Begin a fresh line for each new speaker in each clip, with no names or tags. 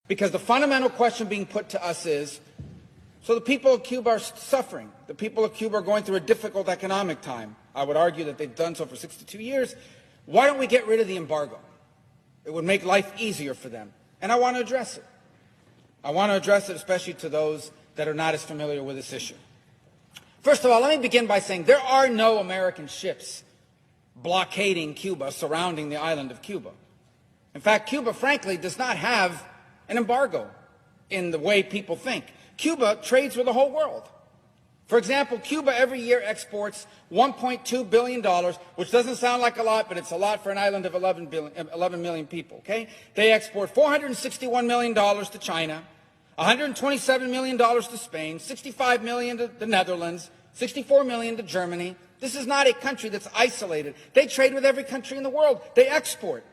Because the fundamental question being put to us is, so the people of Cuba are suffering. The people of Cuba are going through a difficult economic time. I would argue that they've done so for 62 years. Why don't we get rid of the embargo? It would make life easier for them. And I want to address it. I want to address it especially to those that are not as familiar with this issue. First of all, let me begin by saying there are no American ships blockading Cuba, surrounding the island of Cuba. In fact, Cuba, frankly, does not have an embargo in the way people think. Cuba trades with the whole world. For example, Cuba every year exports $1.2 billion, which doesn't sound like a lot, but it's a lot for an island of 11 million people, okay? They export $461 million to China, $127 million to Spain, $65 million to the Netherlands, $64 million to Germany. This is not a country that's isolated. They trade with every country in the world. They export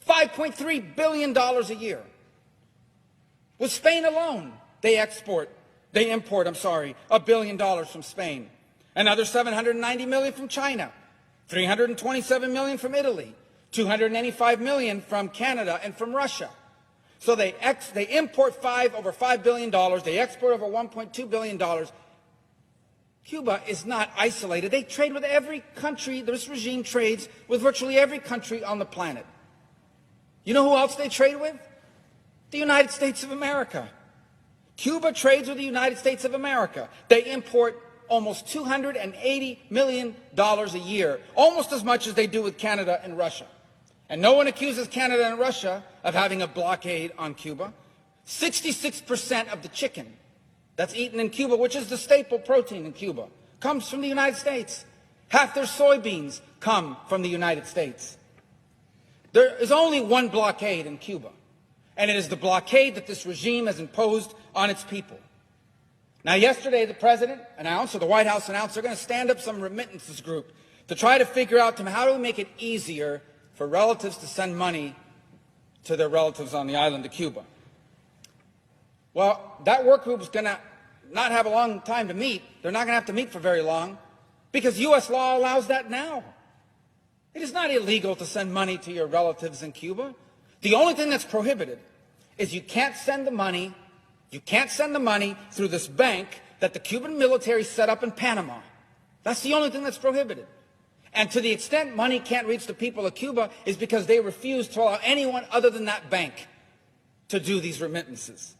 $5.3 billion a year. With Spain alone, they import, $1 billion from Spain. Another $790 million from China, $327 million from Italy, $285 million from Canada and from Russia. So they import over $5 billion, they export over $1.2 billion. Cuba is not isolated. They trade with every country. This regime trades with virtually every country on the planet. You know who else they trade with? The United States of America. Cuba trades with the United States of America. They import almost $280 million a year, almost as much as they do with Canada and Russia. And no one accuses Canada and Russia of having a blockade on Cuba. 66% of the chicken that's eaten in Cuba, which is the staple protein in Cuba, comes from the United States. Half their soybeans come from the United States. There is only one blockade in Cuba, and it is the blockade that this regime has imposed on its people. Now, yesterday, the President announced, or the White House announced, they're going to stand up some remittances group to try to figure out how do we make it easier for relatives to send money to their relatives on the island of Cuba. Well, that work group is going to not have a long time to meet. They're not going to have to meet for very long because U.S. law allows that now. It is not illegal to send money to your relatives in Cuba. The only thing that's prohibited is you can't send the money through this bank that the Cuban military set up in Panama. That's the only thing that's prohibited. And to the extent money can't reach the people of Cuba is because they refuse to allow anyone other than that bank to do these remittances.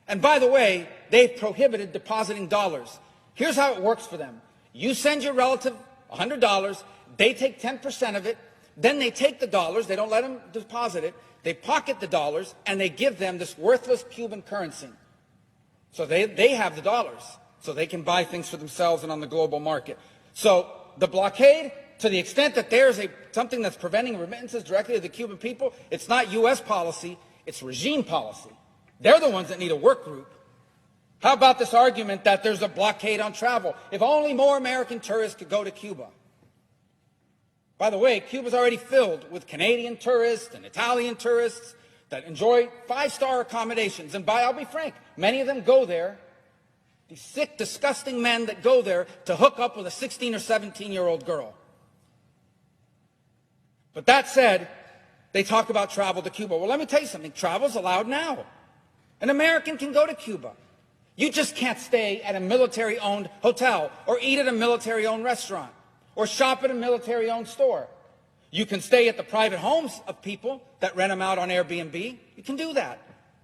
And by the way, they've prohibited depositing dollars. Here's how it works for them. You send your relative $100, they take 10% of it, then they take the dollars, they don't let them deposit it, they pocket the dollars, and they give them this worthless Cuban currency. So they have the dollars, so they can buy things for themselves and on the global market. So the blockade, to the extent that there's something that's preventing remittances directly to the Cuban people, it's not U.S. policy, it's regime policy. They're the ones that need a work group. How about this argument that there's a blockade on travel? If only more American tourists could go to Cuba. By the way, Cuba's already filled with Canadian tourists and Italian tourists that enjoy five-star accommodations. And I'll be frank, many of them go there, these sick, disgusting men that go there to hook up with a 16 or 17-year-old girl. But that said, they talk about travel to Cuba. Well, let me tell you something. Travel's allowed now. An American can go to Cuba. You just can't stay at a military-owned hotel or eat at a military-owned restaurant or shop at a military-owned store. You can stay at the private homes of people that rent them out on Airbnb. You can do that.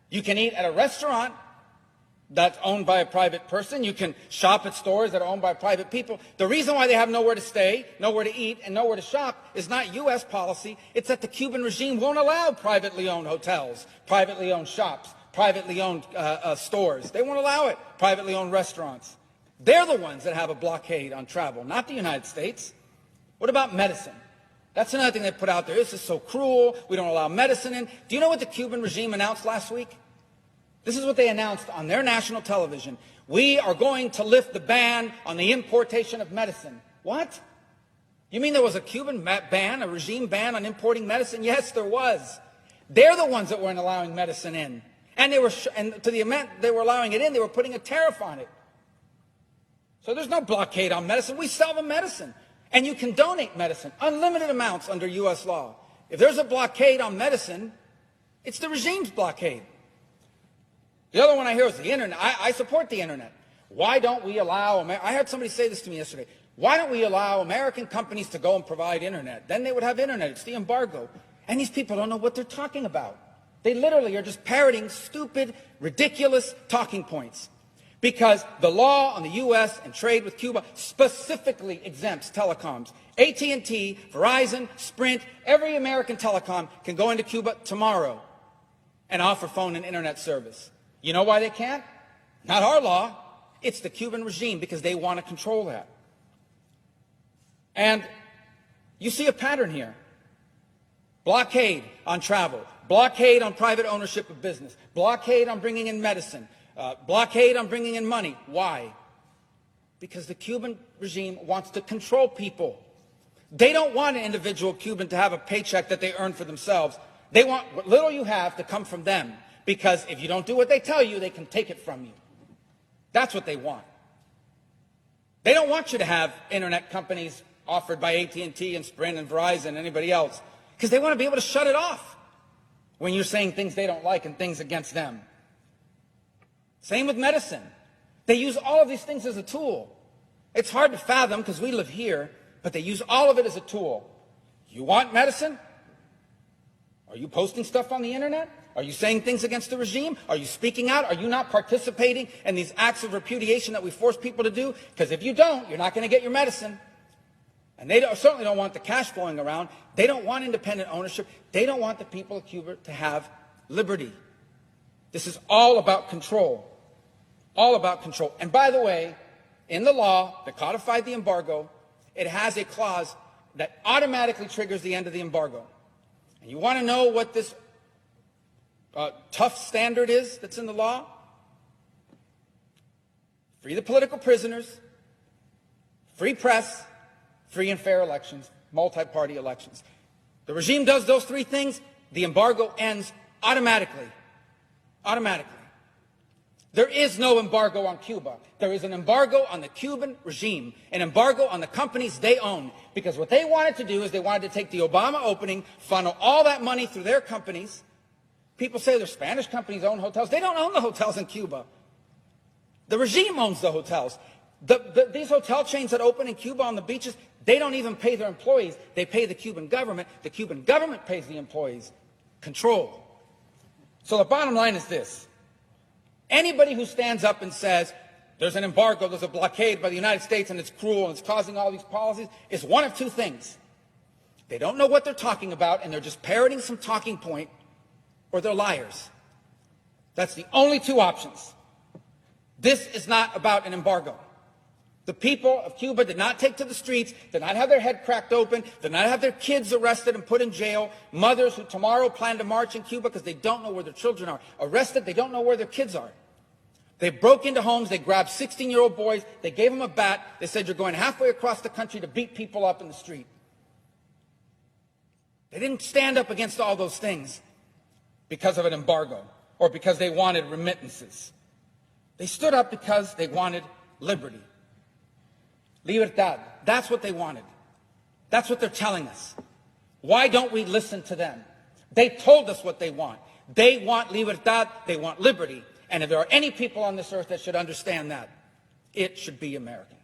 You can eat at a restaurant that's owned by a private person. You can shop at stores that are owned by private people. The reason why they have nowhere to stay, nowhere to eat, and nowhere to shop is not U.S. policy. It's that the Cuban regime won't allow privately owned hotels, privately owned shops, privately owned stores. They won't allow it, privately owned restaurants. They're the ones that have a blockade on travel, not the United States. What about medicine? That's another thing they put out there. This is so cruel. We don't allow medicine in. Do you know what the Cuban regime announced last week? This is what they announced on their national television. We are going to lift the ban on the importation of medicine. What? You mean there was a Cuban ban, a regime ban on importing medicine? Yes, there was. They're the ones that weren't allowing medicine in. And to the amount they were allowing it in, they were putting a tariff on it. So there's no blockade on medicine. We sell the medicine. And you can donate medicine, unlimited amounts under U.S. law. If there's a blockade on medicine, it's the regime's blockade. The other one I hear is the internet. I support the internet. Why don't we allow, I had somebody say this to me yesterday, why don't we allow American companies to go and provide internet? Then they would have internet. It's the embargo. And these people don't know what they're talking about. They literally are just parroting stupid, ridiculous talking points. Because the law on the U.S. and trade with Cuba specifically exempts telecoms. AT&T, Verizon, Sprint, every American telecom can go into Cuba tomorrow and offer phone and internet service. You know why they can't? Not our law. It's the Cuban regime, because they want to control that. And you see a pattern here. Blockade on travel, blockade on private ownership of business, blockade on bringing in medicine, blockade on bringing in money. Why? Because the Cuban regime wants to control people. They don't want an individual Cuban to have a paycheck that they earn for themselves. They want what little you have to come from them, because if you don't do what they tell you, they can take it from you. That's what they want. They don't want you to have internet companies offered by AT&T and Sprint and Verizon and anybody else, because they want to be able to shut it off when you're saying things they don't like and things against them. Same with medicine. They use all of these things as a tool. It's hard to fathom because we live here, but they use all of it as a tool. You want medicine? Are you posting stuff on the internet? Are you saying things against the regime? Are you speaking out? Are you not participating in these acts of repudiation that we force people to do? Because if you don't, you're not going to get your medicine. And they certainly don't want the cash flowing around. They don't want independent ownership. They don't want the people of Cuba to have liberty. This is all about control. All about control. And by the way, in the law that codified the embargo, it has a clause that automatically triggers the end of the embargo. And you want to know what this tough standard is that's in the law? Free the political prisoners, free press, free and fair elections, multi-party elections. The regime does those three things, the embargo ends automatically. Automatically. There is no embargo on Cuba. There is an embargo on the Cuban regime, an embargo on the companies they own. Because what they wanted to do is they wanted to take the Obama opening, funnel all that money through their companies. People say their Spanish companies own hotels. They don't own the hotels in Cuba. The regime owns the hotels. These hotel chains that open in Cuba on the beaches, they don't even pay their employees. They pay the Cuban government. The Cuban government pays the employees. Control. So the bottom line is this. Anybody who stands up and says there's an embargo, there's a blockade by the United States and it's cruel and it's causing all these policies is one of two things. They don't know what they're talking about and they're just parroting some talking point, or they're liars. That's the only two options. This is not about an embargo. The people of Cuba did not take to the streets, did not have their head cracked open, did not have their kids arrested and put in jail, mothers who tomorrow plan to march in Cuba because they don't know where their children are, arrested, they don't know where their kids are. They broke into homes, they grabbed 16-year-old boys, they gave them a bat, they said you're going halfway across the country to beat people up in the street. They didn't stand up against all those things because of an embargo or because they wanted remittances. They stood up because they wanted liberty. Libertad. That's what they wanted. That's what they're telling us. Why don't we listen to them? They told us what they want. They want libertad. They want liberty. And if there are any people on this earth that should understand that, it should be Americans.